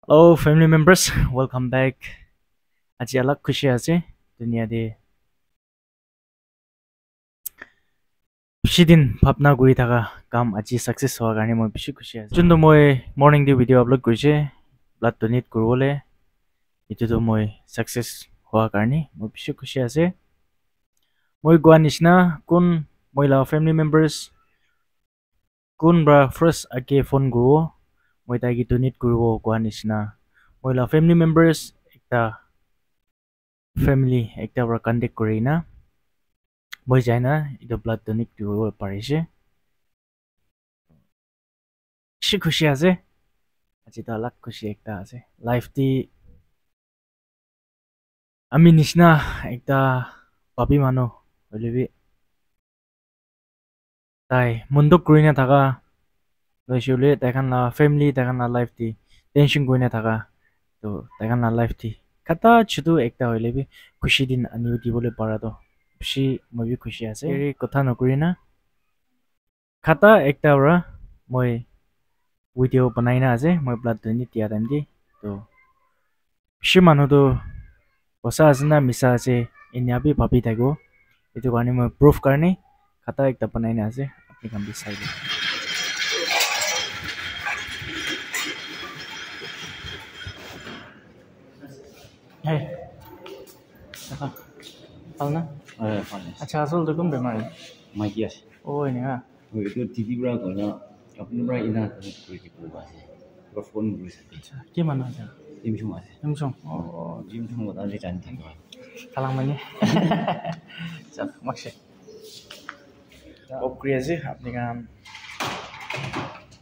Hello, family members. Welcome back. Aji alak khushi ase dunia de bishi din bhapna guri thaka kam aji success howa karne moi bishi khushi ase. Junto moi morning de video upload kuriche blood donate kuribole itu to moi success howa karne moi bishi khushi ase. Moi goa nishna kun moila family members kun bra first ake phone guru moi tai gi donate kuribo goa nishna moila family members ekta family ekta bra contact kurina moi jaina itu blood donate kuribo parise bishi khushi ase aji ta alak khushi ekta ase life ti ami nishna ekta papi mano hoilebi tai munduk kurina thaka loishule taikan la family taikan la life ti tension kurina thaka to taikan la life ti kata chutu ekta hoilebi khushi din aniu dibole para to bishi moi bi khushi ase eri kotha nokurina kata ekta ra moi video banaina ase moi blood donate dia time di to bishi manu to bosa ase na misa ase inya bi bhabi thakibo itu karne moi proof karne kata ekta banaina ase apni kan bi sai le hey saka palna acha asol to kum bemar Maki আছে oi ne ha itu TV bra kono apni bra ina kuri ki pura ase bra phone guri ase acha ke mana acha imchung ase emsong imchung wada le jan thang kalang mani chap makshe opkriya ji apni kan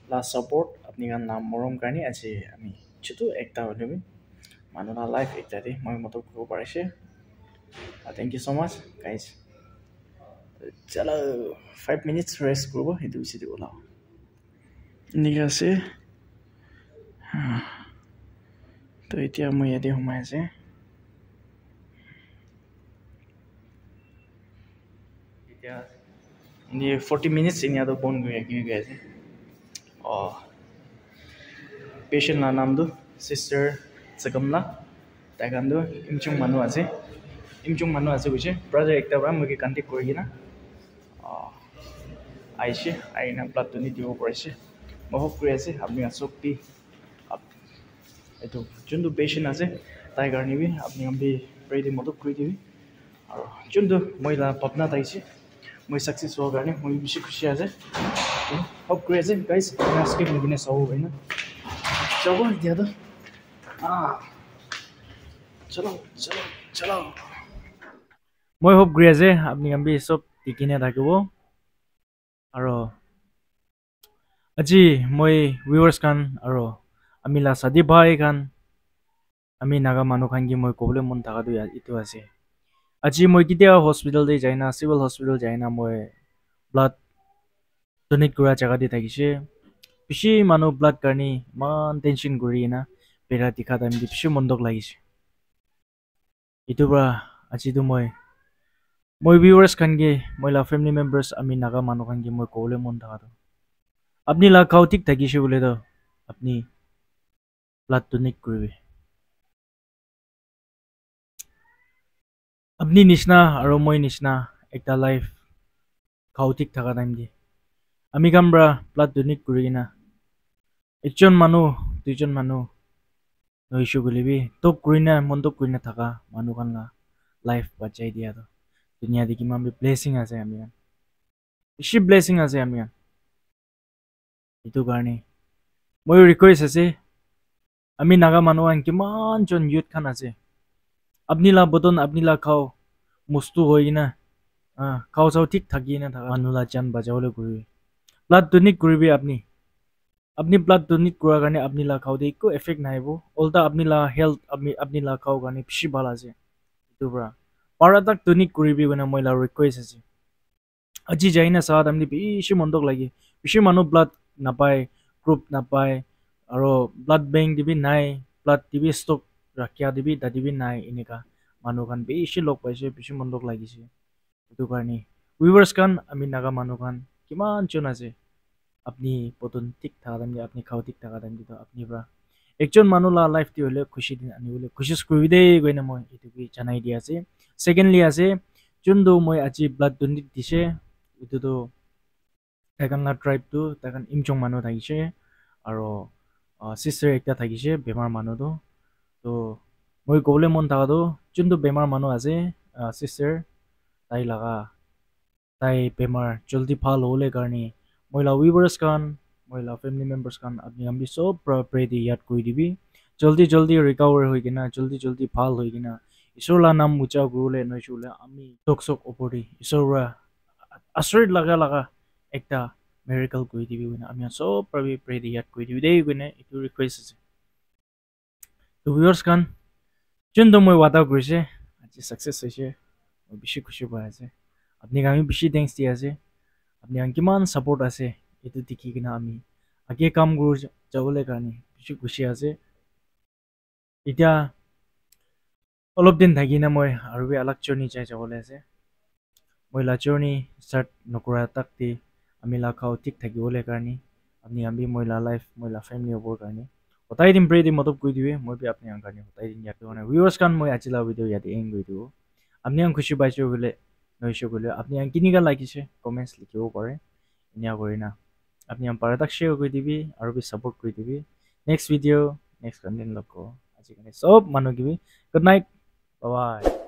la support apni kan nam morom karni ache ami chutu ekta holebi manuna life ekta de moi moto ko parise thank you so much guys chalo 5 minutes rest korbo etu bisi ola nika ase to etia moi yate humai ase etia ini 40 minutes ini ado phone gui guys patient la naam do sister sakamla taikandu imchung manu ase buche project ekta bra moi contact korigina aishe aina blood donate dibo parise moi hope kuri ase apni asokti etu jundu patient ase tai karne bi apni ambi pray di modok kuri dibi aro jundu moi la papna taise moi success ho karne moi bishi khushi ase hope kuri ase guys na skip nigine saw hoina chalo dia to chalo moi hope kuri ase apni ambi sob tikine thakibo aro aji moi viewers kan aro amila sadi bhai kan ami naga manu khan gi moi kobole mon thaka du itu ase aji moi kitia hospital de jaina civil hospital jaina moi blood donate kura jaga de thakise bishi manu blood karni man tension guri na pera dikha time di bishi mondok lagise itu bra aji du moi viewers khan gi moi la family members ami naga manu khan gi moi kobole mon thaka du apni la kautik thakise bole do apni blood donate koribe apni nishna aro moi nishna ekta life kautik thaka time di ami gambra blood donate kurina ekjon manu duijon manu noishu gulibi top kurina mondok kurina thaka manu kan la life bachai dia to dunia de kiman bi blessing ase ami kan bishi blessing ase ami kan itu karne moi request ase ami naga manu an kiman jon youth khan ase apni la bodon apni la khao mustu hoina khao chau thik thaki na thaka manu la jan bajawle kuri blood donate kuribi apni blood donate kura karne apni la khao de ko effect naibo olta apni la health apni la khao karne bishi bhal ase itu bra para tak donate kuribi gona moi la request ase aji jaina sa amni bishi mondok lagi bishi manu blood napai group napai aro blood bank dibi nai blood dibi stock rakhya dibi dadibi nai inika manu kan bishi lok paise bishi mondok lagise itu karne viewers kan ami naga manu kan kiman chon ase apni potun tik thaka dam apni khau tik thaka dam to apni bra একজন মানুহ লা life দি হলে খুশি দিন আনি বলে খুশি কৰি দেই গৈ না মই এটো কি জানাই দি আছে সেকেন্ডলি আছে যোনটো মই আজি ব্লাড ডোনেট দিছে এটো তো তাইকান লা ট্ৰাইব তো তাইকান ইমচং মানুহ থাকিছে আৰু সিস্টাৰ একটা থাকিছে বেমাৰ মানুহ তো মই কবলে মন থাকাটো যোনটো বেমাৰ মানুহ আছে সিস্টাৰ তাই লাগা তাই বেমাৰ জলদি ভাল হলে কাৰণে মইলা উইভাৰ্স কান মইলা ফ্যামিলি মেম্বাৰ্স কান আপনি আমি সব প্ৰে দি ইয়াদ কৰি দিবি জলদি জলদি ৰিকভাৰ হৈ কিনা জলদি জলদি ভাল হৈ কিনা ঈশ্বৰলা নাম উচা গুৰুলে নইছুলে আমি টকসক ওপৰি ঈশ্বৰৰা আশ্ৰয় লাগা লাগা একটা মিৰাকল কৰি দিবি কিনা আমি সব প্ৰে দি ইয়াদ কৰি দিবি দেই কিনা এটো ৰিকোয়েস্ট আছে তো ভিউয়াৰ্স কান যোনটো মই ওয়াদা কৰিছে আজি সাকসেস হৈছে মই বেছি খুশি পাই আছে আপনি আমি বেছি থ্যাঙ্কস দি আছে আপনি কিমান সাপোর্ট আছে এটো দেখি কিনা আমি আগে কাম কৰো যাবলৈ কাৰণে বেছি খুশি আছে এতিয়া অলপ দিন থাকি না মই আৰু আলাক জাৰ্নি যাই যাবলৈ আছে মই লা জাৰ্নি ষ্টাৰ্ট নকৰা তাকতি আমি লা খাও ঠিক থাকিবলৈ কাৰণে আপনি আমি মই লা লাইফ মই লা ফ্যামিলি হ'বৰ কাৰণে হতাই দিম প্ৰে দি মদত কৰি দিবে মই বি আপনি কাৰণে হতাই দিম ইয়াতে মানে ভিউয়াৰ্স কান মই আজিলা ভিডিও ইয়াতে এন্ড কৰি দিব আপনি খুশি পাইছো বলে নইছো বলে আপনি কিনিকা লাগিছে কমেন্টস লিখিব পাৰে ইনিয়া কৰি না আপনি পারে তাক শেয়ার করে দিবি আর বি সাপোর্ট করে দিবি নেক্সট ভিডিও নেক্সট কন্টেন্ট লগ আজি কানে সব মানুহ দিবি গুড নাইট বাই বাই